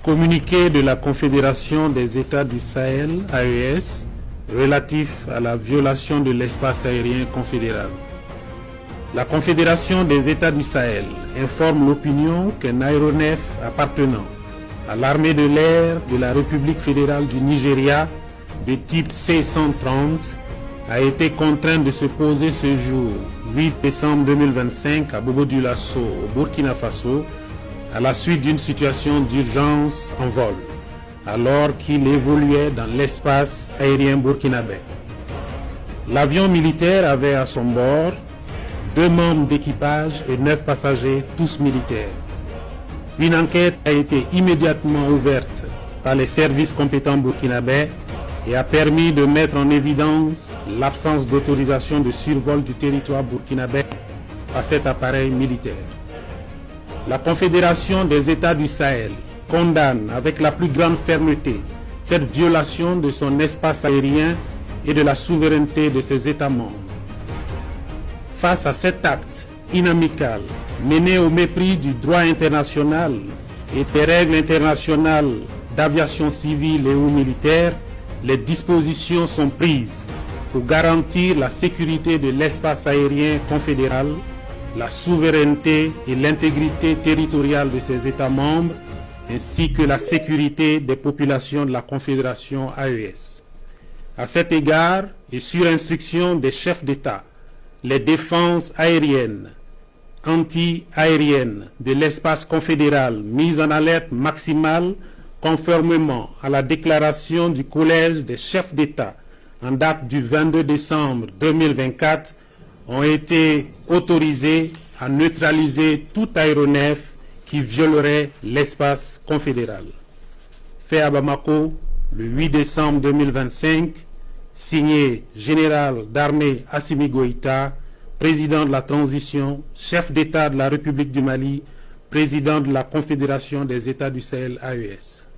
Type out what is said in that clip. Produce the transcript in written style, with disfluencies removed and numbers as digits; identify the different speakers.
Speaker 1: Communiqué de la Confédération des États du Sahel, AES, relatif à la violation de l'espace aérien confédéral. La Confédération des États du Sahel informe l'opinion qu'un aéronef appartenant à l'armée de l'air de la République fédérale du Nigeria de type C-130 a été contraint de se poser ce jour, 8 décembre 2025, à Bobo-Dioulasso, au Burkina Faso, à la suite d'une situation d'urgence en vol, alors qu'il évoluait dans l'espace aérien burkinabé. L'avion militaire avait à son bord 2 membres d'équipage et 9 passagers, tous militaires. Une enquête a été immédiatement ouverte par les services compétents burkinabés et a permis de mettre en évidence l'absence d'autorisation de survol du territoire burkinabé par cet appareil militaire. La Confédération des États du Sahel condamne avec la plus grande fermeté cette violation de son espace aérien et de la souveraineté de ses États membres. Face à cet acte inamical mené au mépris du droit international et des règles internationales d'aviation civile et ou militaire, les dispositions sont prises pour garantir la sécurité de l'espace aérien confédéral, la souveraineté et l'intégrité territoriale de ses États membres, ainsi que la sécurité des populations de la Confédération AES. À cet égard, et sur instruction des chefs d'État, les défenses aériennes, anti-aériennes de l'espace confédéral mises en alerte maximale conformément à la déclaration du Collège des chefs d'État en date du 22 décembre 2024 ont été autorisés à neutraliser tout aéronef qui violerait l'espace confédéral. Fait à Bamako, le 8 décembre 2025, signé Général d'armée Assimi Goïta, président de la transition, chef d'État de la République du Mali, président de la Confédération des États du Sahel AES.